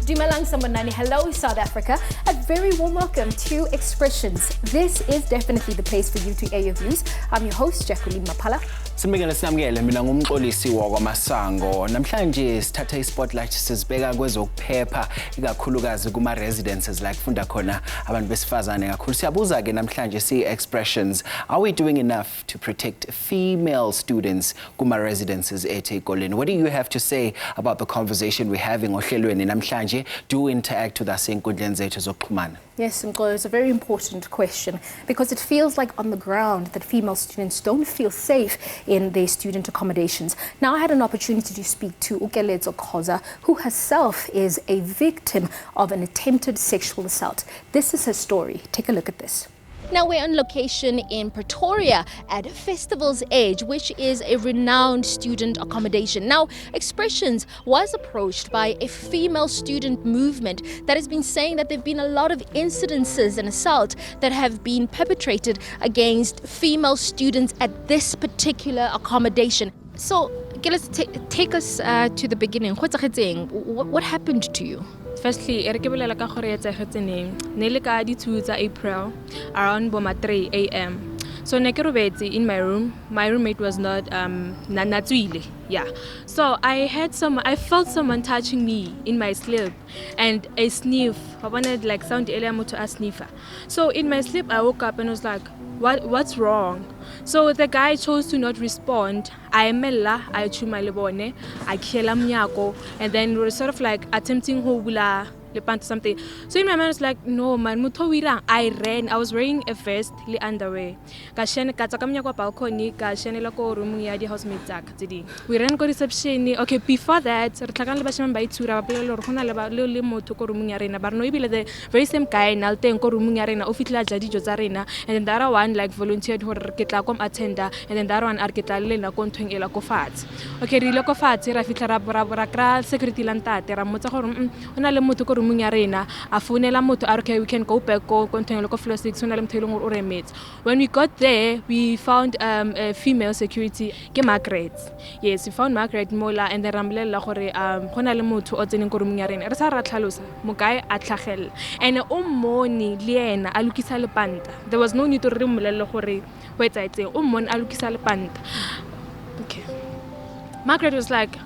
Dumelang Sambanani, hello South Africa, a very warm welcome to Expressions. This is definitely the place for you to air your views. I'm your host, Jacqueline Mapala. Simekele sinamukele mina ngumxolisi wakwaMasango. Namhlanje sithatha ispotlight sizibeka kwezokuphepha ikakhulukazi kuma residences la kufunda khona abantu besifazane kakhulu. Siyabuza ke namhlanje Expressions. Are we doing enough to protect female students kuma residences eThekwini? What do you have to say about the conversation we're having ohlelweni namhlanje? Do interact with us enkundleni zethu zokuxhumana. Yes, Mqolo, it's a very important question because it feels like on the ground that female students don't feel safe in their student accommodations. Now, I had an opportunity to speak to Ukelezo Khoza, who herself is a victim of an attempted sexual assault. This is her story. Take a look at this. Now we're on location in Pretoria at Festival's Edge, which is a renowned student accommodation. Now, Expressions was approached by a female student movement that has been saying that there have been a lot of incidences and assault that have been perpetrated against female students at this particular accommodation. So, let's take us to the beginning. What happened to you? Firstly, April around 3 a.m. So in my room, my roommate was not yeah. So I felt someone touching me in my sleep and a sniff. I wanted like sound to a sniffer. So in my sleep I woke up and was like, what's wrong? So the guy chose to not respond. I chew my lebone, I kill mnyako, and then we were sort of like attempting to something. So in my mind, I was like, no, man, I ran. I was wearing a vest, underwear. We ran to reception. Okay, before that, the very same guy, and then the other one like volunteered for attender, and then the other one okay, security okay, we can go back, floor 6. When we got there, we found a female security, Margaret. Yes, we found Margaret Mola and the Ramlela and there was no need to okay. Margaret was like,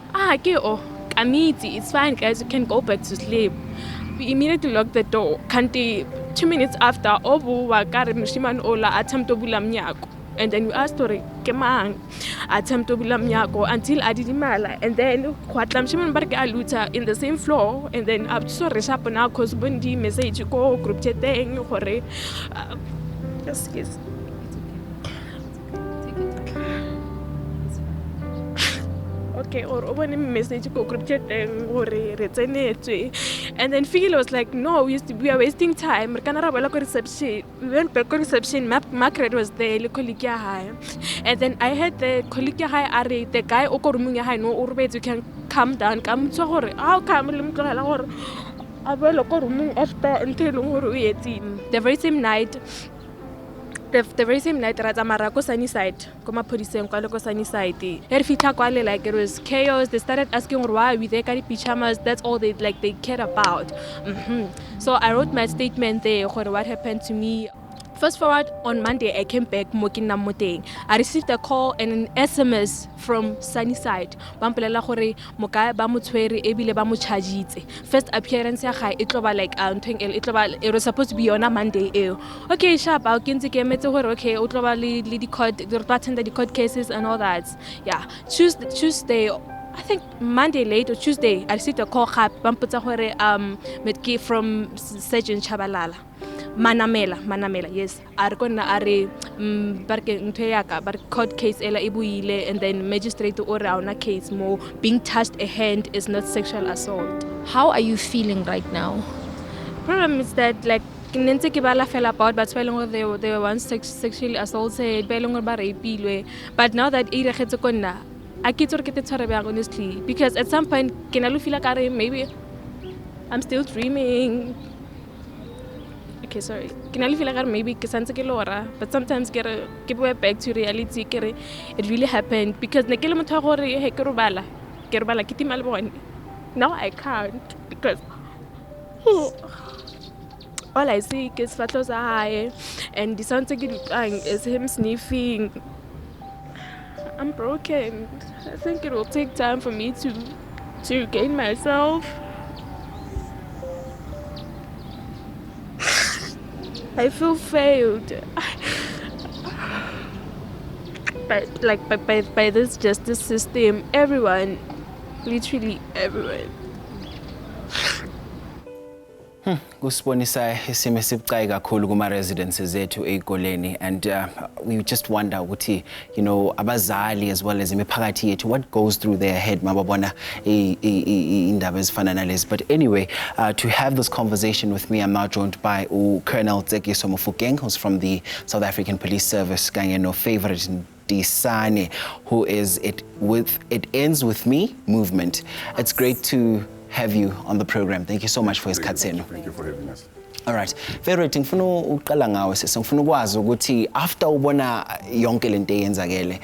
it's fine, guys, you can go back to sleep. We immediately locked the door. 2 minutes after, and then we asked her, until I did and then in the same floor, and then I saw a message go group chat yes. Okay, or when a message go group chat and then Phil was like, no, we are wasting time. We went back to reception. Margaret was there, and then I had the colleague the guy no you can calm down, come to her. How come the very same night. The very same night, Razamarako Sunny side, Koma Podisem, Kaloko Sunny side. Like it was chaos. They started asking why we they carry pajamas. That's all they cared about. So I wrote my statement there. What happened to me? Fast forward, on Monday, I came back Moteng. I received a call and an SMS from Sunnyside. First appearance, it was supposed to be on a Monday. Okay, sharp, I'll get okay, the court cases and all that. Yeah, Tuesday. I think Monday late or Tuesday, I received a call from Sergeant Chabalala. Manamela, yes. Court case and then magistrate or case more being touched a hand is not sexual assault. How are you feeling right now? Problem is that but they were once sexually assaulted, but now that I get honestly, because at some point I feel like maybe I'm still dreaming. Okay, sorry. Can I feel like maybe but sometimes get back to reality. It really happened because now I can't because All I see is fatlos are high, and the sound is him sniffing. I'm broken. I think it will take time for me to regain myself. I feel failed. By this justice system, everyone, literally everyone. Kusibonisa isimo esibucayi kakhulu kuma residences ethu eGoleni, and we just wonder ukuthi abazali as well as imiphakathi yethu what goes through their head mababona indaba ezifana nalezi. But anyway, to have this conversation with me, I'm now joined by Colonel Tsekiso Mofokeng, who's from the South African Police Service, kanye no favorite Disane, who is It Ends With Me movement. It's great to have you on the program. Thank you so much for his cutscene. Thank you for having us. All right. Favorite, ngifuna uqala ngawe sisi. Ngifuna ukwazi ukuthi after ubona yonke lento eyenzakele,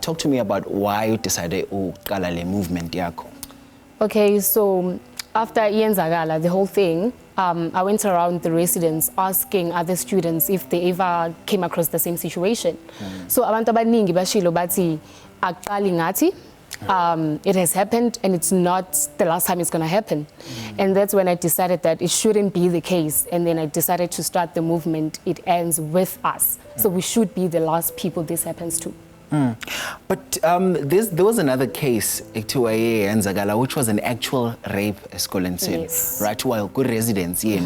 talk to me about why you decided uqala le movement yakho. Okay, so after iyenzakala, the whole thing, I went around the residents asking other students if they ever came across the same situation. So abantu abaningi bashilo bathi aqali ngathi it has happened and it's not the last time it's going to happen. And that's when I decided that it shouldn't be the case. And then I decided to start the movement, It Ends With Us. So we should be the last people this happens to. But there was another case, which was an actual rape escolence, Yes. right? While good residents, I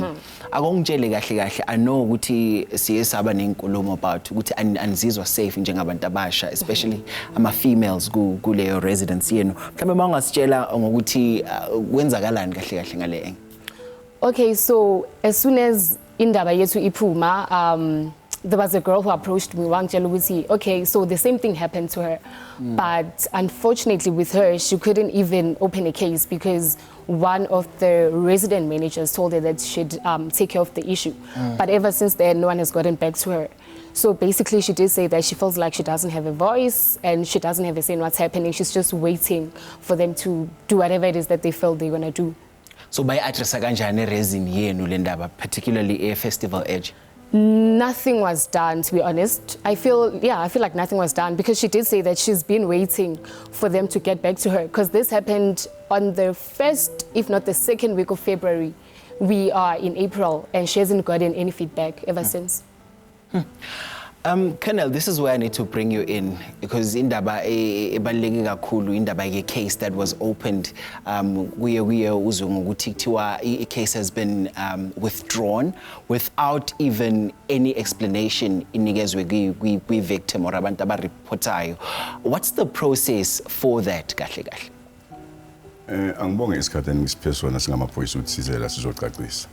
know ukuthi siyesaba nenkulumo about ukuthi anizizwa safe njengabantu abasha, especially ama-females kuleyo residence yenu. Mhlawumbe mangasitshela ngokuthi kwenzakalani kahle kahle ngale. Okay, so as soon as indaba yethu iphuma, there was a girl who approached me, okay, so the same thing happened to her. But unfortunately with her, she couldn't even open a case because one of the resident managers told her that she'd take care of the issue. But ever since then, no one has gotten back to her. So basically she did say that she feels like she doesn't have a voice and she doesn't have a say in what's happening. She's just waiting for them to do whatever it is that they feel they're gonna do. So by addressa kanjani resin yenu le ndaba, particularly a festival edge? Nothing was done, to be honest. I feel like nothing was done because she did say that she's been waiting for them to get back to her because this happened on the 1st, if not the 2nd week of February. We are in April and she hasn't gotten any feedback ever since. Colonel, this is where I need to bring you in because indaba ebaluleke kakhulu indaba ye case that was opened kuye uzwe ngokuthi kuthiwa a case has been withdrawn without even any explanation inikezwe kwi victim or abantu abareportayo. What's the process for that kahle kahle? Angibonge isikhathi engisiphezu singamaphoyisa ukuthi sizela sizocacisa.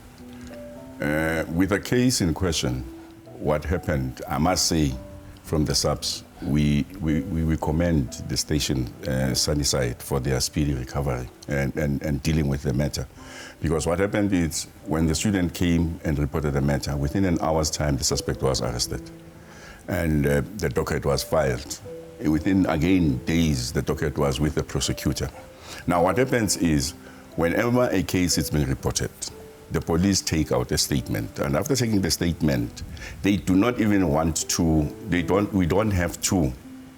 With the case in question, what happened, I must say, from the SAPS, we commend the station Sunnyside for their speedy recovery and dealing with the matter. Because what happened is, when the student came and reported the matter, within an hour's time, the suspect was arrested. And the docket was filed. Within, again, days, the docket was with the prosecutor. Now, what happens is, whenever a case has been reported, the police take out a statement, and after taking the statement, they do not even want to, we don't have to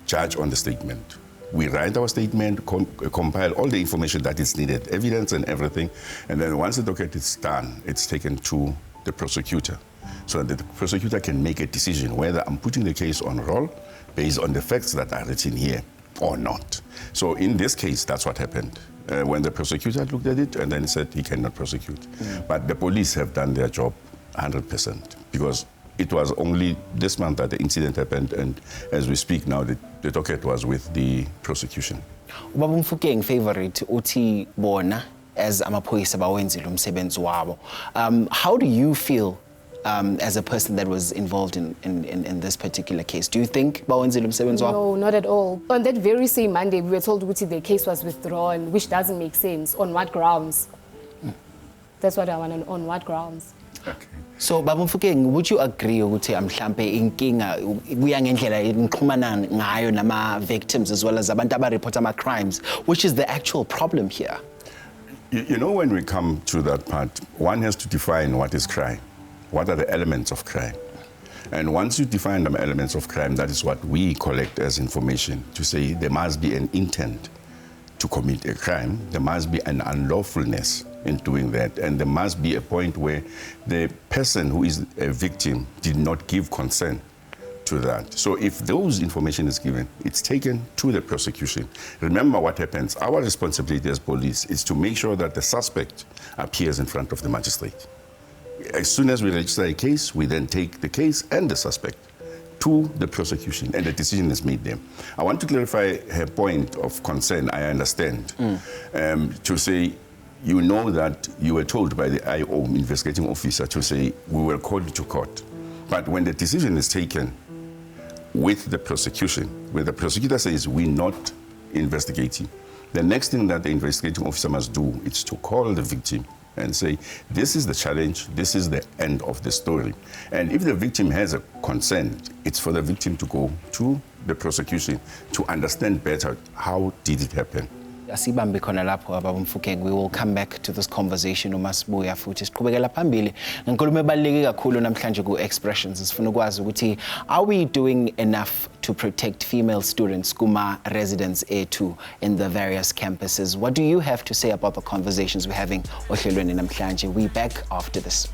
judge on the statement. We write our statement, compile all the information that is needed, evidence and everything, and then once the docket is done, it's taken to the prosecutor, so that the prosecutor can make a decision whether I'm putting the case on roll based on the facts that are written here or not. So in this case, that's what happened. When the prosecutor looked at it and then said he cannot prosecute. But the police have done their job 100% because it was only this month that the incident happened, and as we speak now, the docket was with the prosecution. Ubaba Mofokeng, favorite uthi bona as amaphoyisa bawenzile umsebenzi wabo. How do you feel as a person that was involved in this particular case? Do you think bawenzile umsebenzi wabo? No, not at all. On that very same Monday, we were told that the case was withdrawn, which doesn't make sense. On what grounds? That's what I want to know. On what grounds? Okay. So, Baba Mofokeng, would you agree ukuthi mhlambe inkinga kuya ngendlela enixhumana ngayo nama victims as well as abantu abareport ama crimes, which is the actual problem here? You know, when we come to that part, one has to define what is crime. What are the elements of crime? And once you define the elements of crime, that is what we collect as information to say there must be an intent to commit a crime. There must be an unlawfulness in doing that. And there must be a point where the person who is a victim did not give consent to that. So if those information is given, it's taken to the prosecution. Remember what happens. Our responsibility as police is to make sure that the suspect appears in front of the magistrate. As soon as we register a case, we then take the case and the suspect to the prosecution, and the decision is made there. I want to clarify her point of concern, I understand, to say, you know that you were told by the IO investigating officer to say, we will call you to court. But when the decision is taken with the prosecution, when the prosecutor says, we're not investigating, the next thing that the investigating officer must do is to call the victim and say, this is the challenge, this is the end of the story. And if the victim has a consent, it's for the victim to go to the prosecution to understand better how did it happen. Asibambe khona lapho ababa Mfukeng. We will come back to this conversation uma sibuya futhi siqhubekela phambili ngenkulumo ebaluleke kakhulu namhlanje ku expressions. Sifuna ukwazi ukuthi are we doing enough to protect female students kuma residents ethu in the various campuses? What do you have to say about the conversations we're having ohlelweni namhlanje? We back after this.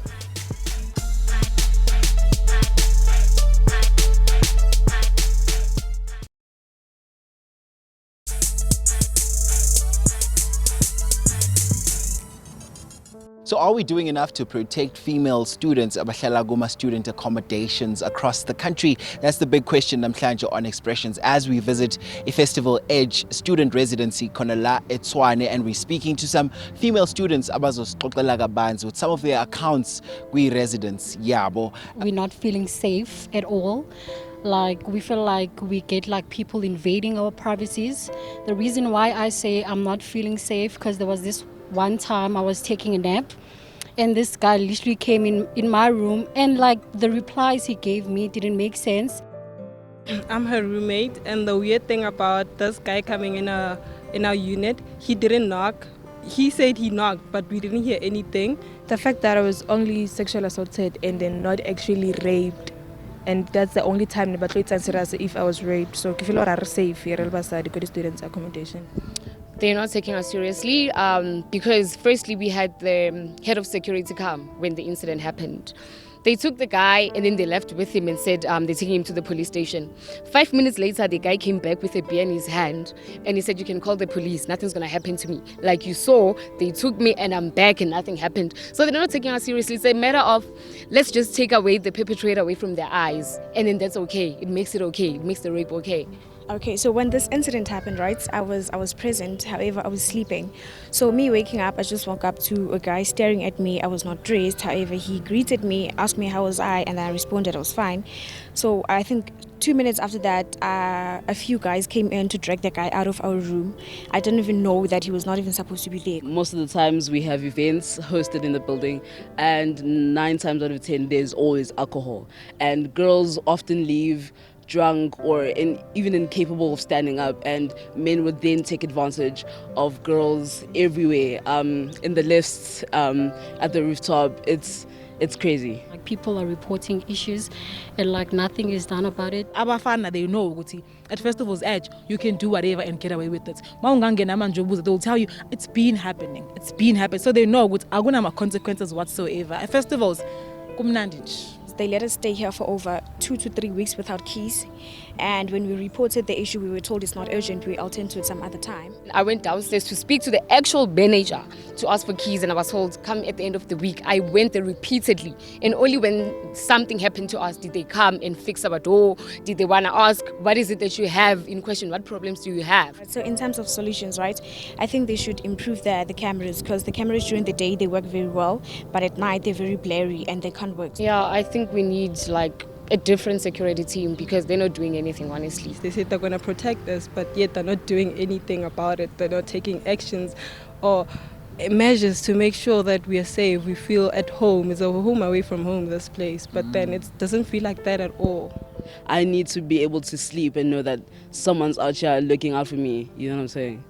So are we doing enough to protect female students abahlala kuma student accommodations across the country? That's the big question namhlanje on Expressions as we visit a Festival Edge student residency khona la eTshwane, and we're speaking to some female students abazosixoxela kabanzi with some of their accounts kwi-residence yabo. We're not feeling safe at all. Like, we feel like we get like people invading our privacies. The reason why I say I'm not feeling safe, because there was this one time I was taking a nap and this guy literally came in my room, and like the replies he gave me didn't make sense. I'm her roommate, and the weird thing about this guy coming in our unit, he didn't knock. He said he knocked, but we didn't hear anything. The fact that I was only sexually assaulted and then not actually raped, and that's the only time if I was raped. So I feel safe here at students accommodation. They're not taking us seriously because firstly we had the head of security come when the incident happened. They took the guy and then they left with him and said they're taking him to the police station. 5 minutes later, the guy came back with a beer in his hand and he said, you can call the police, nothing's gonna happen to me. Like you saw, they took me and I'm back and nothing happened. So they're not taking us seriously. It's a matter of, let's just take away the perpetrator away from their eyes, and then that's okay. It makes it okay. It makes the rape okay. Okay, so when this incident happened, right, I was present, however, I was sleeping. So me waking up, I just woke up to a guy staring at me. I was not dressed, however, he greeted me, asked me how was I, and I responded I was fine. So I think 2 minutes after that, a few guys came in to drag the guy out of our room. I didn't even know that he was not even supposed to be there. Most of the times we have events hosted in the building, and 9 times out of 10 there's always alcohol. And girls often leave drunk or even incapable of standing up, and men would then take advantage of girls everywhere, in the lifts, at the rooftop. It's crazy. Like, people are reporting issues and like nothing is done about it. Abafana, they know ukuthi at Festival's Edge you can do whatever and get away with it. They will tell you it's been happening. So they know ukuthi akunama consequences whatsoever. At festivals, kumnandi. They let us stay here for over 2 to 3 weeks without keys. And when we reported the issue, we were told it's not urgent, we'll attend to it some other time. I went downstairs to speak to the actual manager to ask for keys, and I was told, come at the end of the week. I went there repeatedly, and only when something happened to us did they come and fix our door. Did they want to ask, what is it that you have in question? What problems do you have? So in terms of solutions, right, I think they should improve the cameras, because the cameras during the day, they work very well, but at night, they're very blurry and they can't work. Yeah, I think we need like a different security team, because they're not doing anything, honestly. They said they're going to protect us, but yet they're not doing anything about it. They're not taking actions or measures to make sure that we are safe. We feel at home. It's a home away from home, this place. But then it doesn't feel like that at all. I need to be able to sleep and know that someone's out here looking out for me. You know what I'm saying?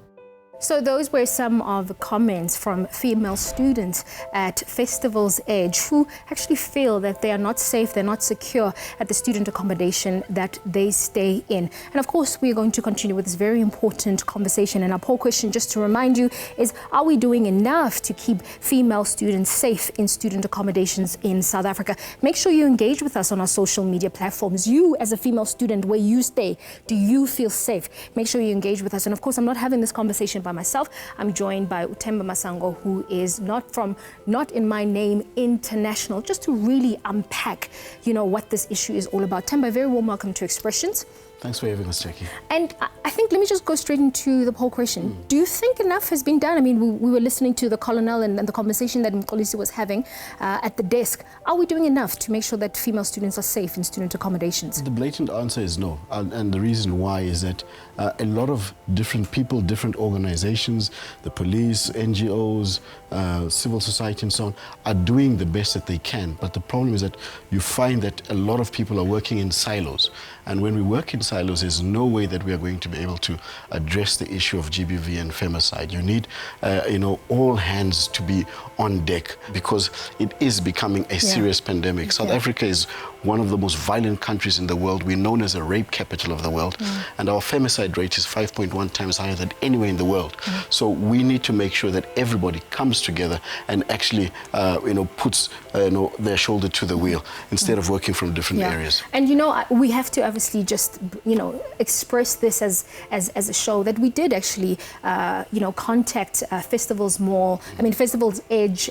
So those were some of the comments from female students at Festival's Edge who actually feel that they are not safe, they're not secure at the student accommodation that they stay in. And of course, we are going to continue with this very important conversation. And our poll question, just to remind you, is are we doing enough to keep female students safe in student accommodations in South Africa? Make sure you engage with us on our social media platforms. You, as a female student, where you stay, do you feel safe? Make sure you engage with us. And of course, I'm not having this conversation by myself. I'm joined by Utemba Masango, who is Not in My Name International, just to really unpack, what this issue is all about. Temba, very warm welcome to Expressions. Thanks for having us, Jackie. And I think, let me just go straight into the poll question. Do you think enough has been done? I mean, we were listening to the colonel and the conversation that Mkolisi was having at the desk. Are we doing enough to make sure that female students are safe in student accommodations? The blatant answer is no. And the reason why is that a lot of different people, different organizations, the police, NGOs, civil society and so on, are doing the best that they can. But the problem is that you find that a lot of people are working in silos. And when we work in silos, there's no way that we are going to be able to address the issue of GBV and femicide. You need, all hands to be on deck because it is becoming a serious pandemic. South Africa is one of the most violent countries in the world. We're known as a rape capital of the world. And our femicide rate is 5.1 times higher than anywhere in the world. So we need to make sure that everybody comes together and actually, puts, their shoulder to the wheel instead of working from different areas. And, we have to obviously just, express this as a show that we did actually, contact Festival's Edge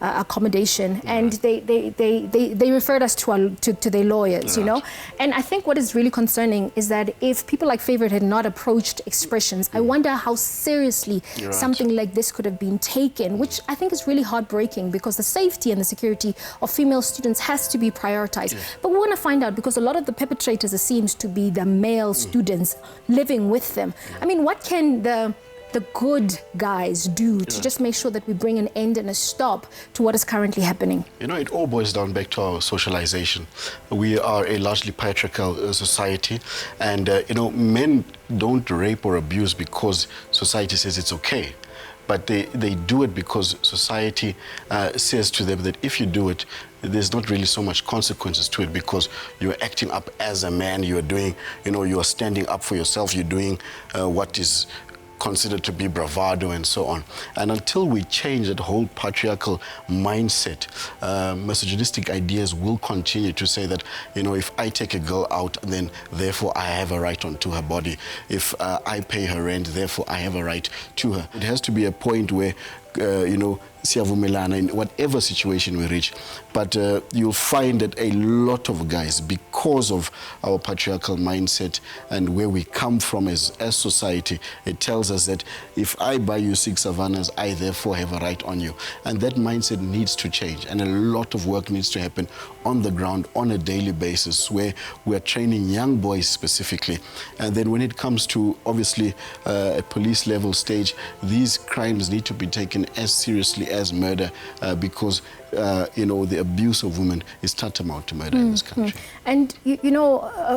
accommodation, and they referred us to their lawyers, And I think what is really concerning is that if people like Favorite had not approached Expressions, I wonder how seriously something like this could have been taken, which I think is really heartbreaking because the safety and the security of female students has to be prioritized. But we want to find out, because a lot of the perpetrators, it seems to be the male students living with them. I mean, what can the good guys do to just make sure that we bring an end and a stop to what is currently happening? It all boils down back to our socialization. We are a largely patriarchal society, and men don't rape or abuse because society says it's okay. But they do it because society says to them that if you do it, there's not really so much consequences to it because you're acting up as a man, you're doing, you're standing up for yourself, you're doing what is considered to be bravado and so on. And until we change that whole patriarchal mindset, misogynistic ideas will continue to say that, if I take a girl out, then therefore I have a right onto her body. If I pay her rent, therefore I have a right to her. It has to be a point where siyavumelana in whatever situation we reach. But you'll find that a lot of guys, because of our patriarchal mindset and where we come from as society, it tells us that if I buy you 6 Savannas, I therefore have a right on you. And that mindset needs to change. And a lot of work needs to happen on the ground on a daily basis where we're training young boys specifically. And then when it comes to, obviously, a police level stage, these crimes need to be taken as seriously as murder because the abuse of women is tantamount to murder in this country. And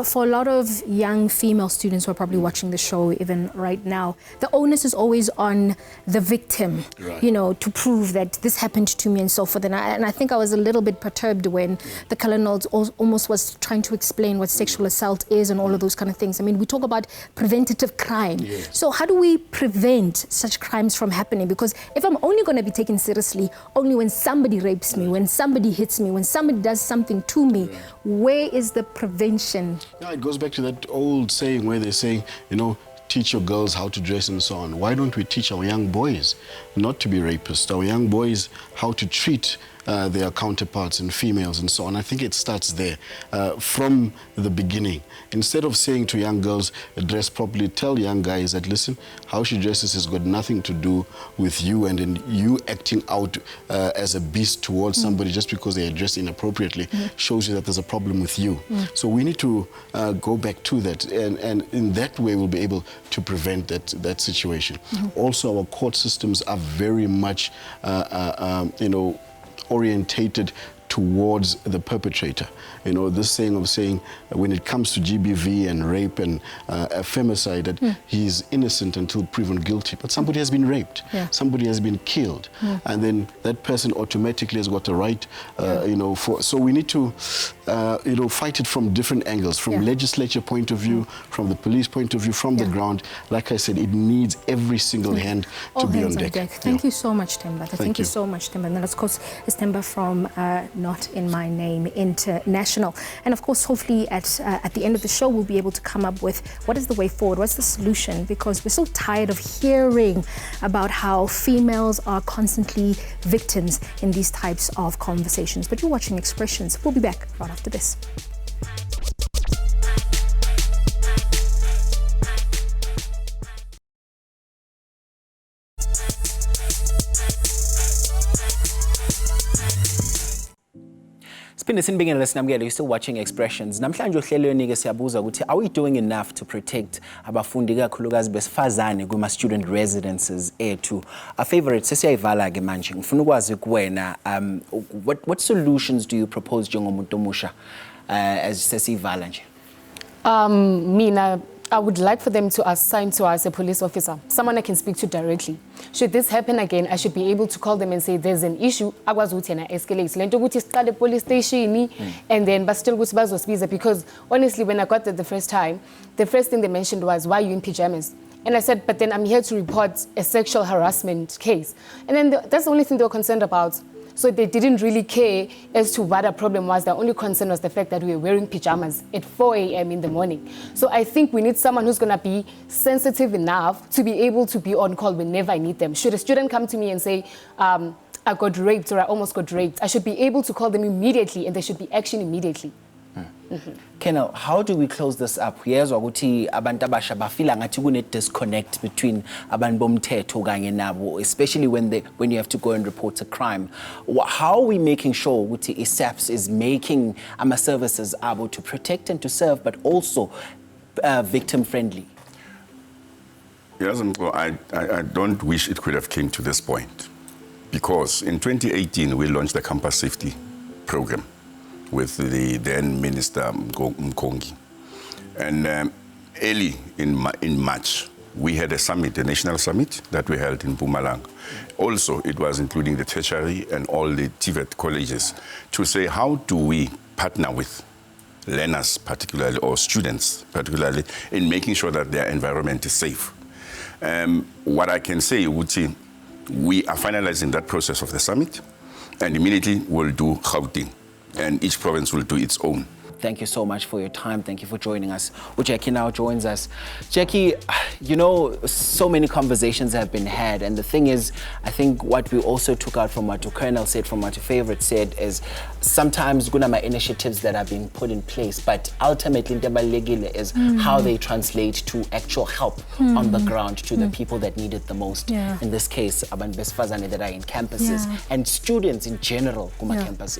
for a lot of young female students who are probably watching the show even right now, the onus is always on the victim, to prove that this happened to me and so forth. And I think I was a little bit perturbed when the colonel almost was trying to explain what sexual assault is and all of those kind of things. I mean, we talk about preventative crime. So how do we prevent such crimes from happening? Because if I'm only going to be taken seriously only when somebody rapes me, when somebody hits me, when somebody does something to me, where is the prevention? It goes back to that old saying where they're saying, teach your girls how to dress and so on. Why don't we teach our young boys not to be rapists, our young boys how to treat their counterparts and females and so on? I think it starts there from the beginning. Instead of saying to young girls, dress properly, tell young guys that, listen, how she dresses has got nothing to do with you, and in you acting out as a beast towards somebody just because they are dressed inappropriately shows you that there's a problem with you. So we need to go back to that, and in that way we'll be able to prevent that situation. Also, our court systems are very much, orientated towards the perpetrator. You know, this saying of saying when it comes to GBV and rape and femicide, that he's innocent until proven guilty. But somebody has been raped, somebody has been killed, and then that person automatically has got the right, you know, so we need to, you know, fight it from different angles, from legislature point of view, from the police point of view, from the ground. Like I said, it needs every single hand to be on deck. Thank you so much, Temba. Thank you so much, Temba. And then, of course, is Temba from Not In My Name International. And, of course, hopefully at the end of the show, we'll be able to come up with what is the way forward, what's the solution, because we're so tired of hearing about how females are constantly victims in these types of conversations. But you're watching Expressions. We'll be back right after this. Siphinde sinibingelele sinamukele, you're still watching Expressions. Namhlanje ohlelweni-ke siyabuza ukuthi are we doing enough to protect abafundi kakhulukazi besifazane kuma student residences ethu? Our favorite sesiyayivala-ke manje. Ngifuna ukwazi kuwena what solutions do you propose njengomuntu omusha as sesiyivala nje? Mina, I would like for them to assign to us a police officer, someone I can speak to directly. Should this happen again, I should be able to call them and say, there's an issue, akwazi ukuthi yena escalate. Lento ukuthi siqale police station, and then but still ukuthi bazosibiza, because honestly, when I got there the first time, the first thing they mentioned was, why are you in pajamas? And I said, but then I'm here to report a sexual harassment case. And then that's the only thing they were concerned about. So they didn't really care as to what our problem was. Their only concern was the fact that we were wearing pajamas at 4 a.m. in the morning. So I think we need someone who's going to be sensitive enough to be able to be on call whenever I need them. Should a student come to me and say, I got raped or I almost got raped, I should be able to call them immediately and there should be action immediately. Kenel, how do we close this up? Yezwa ukuthi abantu abasha bafila ngathi kune disconnect between abantu bomthetho kanye nabo, especially when you have to go and report a crime. How are we making sure ukuthi SAPS is making ama services able to protect and to serve, but also victim friendly? Yes, I don't wish it could have came to this point, because in 2018 we launched the campus safety program with the then Minister Mkongi. And early in March, we had a summit, a national summit that we held in Mpumalanga. Also, it was including the tertiary and all the TVET colleges to say, how do we partner with learners particularly, or students particularly, in making sure that their environment is safe. What I can say, Uti, we are finalizing that process of the summit, and immediately we'll do Gauteng, and each province will do its own. Thank you so much for your time. Thank you for joining us. Jackie now joins us. Jackie, you know, so many conversations have been had. And the thing is, I think what we also took out from what Colonel said, from what your favorite said, is sometimes Gunama initiatives that are being put in place, but ultimately is how they translate to actual help on the ground to the people that need it the most. In this case, Aban Besfazane that are in campuses and students in general, campus.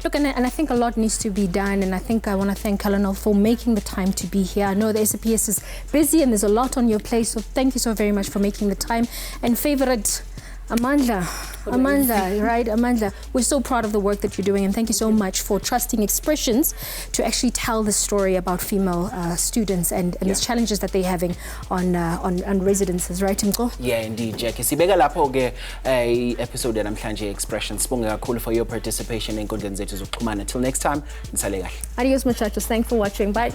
Look, and I think a lot needs to be done, and I think I want to thank Colonel for making the time to be here. I know the SAPS is busy and there's a lot on your plate, so thank you so very much for making the time. And favorite Amandla, right? Amandla, we're so proud of the work that you're doing, and thank you so much for trusting Expressions to actually tell the story about female students and the challenges that they're having on residences, right, Mko? Yeah, indeed, Jackie. Sibeka lapho ke episode namhlanje Expressions. Sibonge kakhulu for your participation in enkundleni zethu zokuxhumana. Until next time, nisale kahle. Adios, muchachos. Thanks for watching. Bye.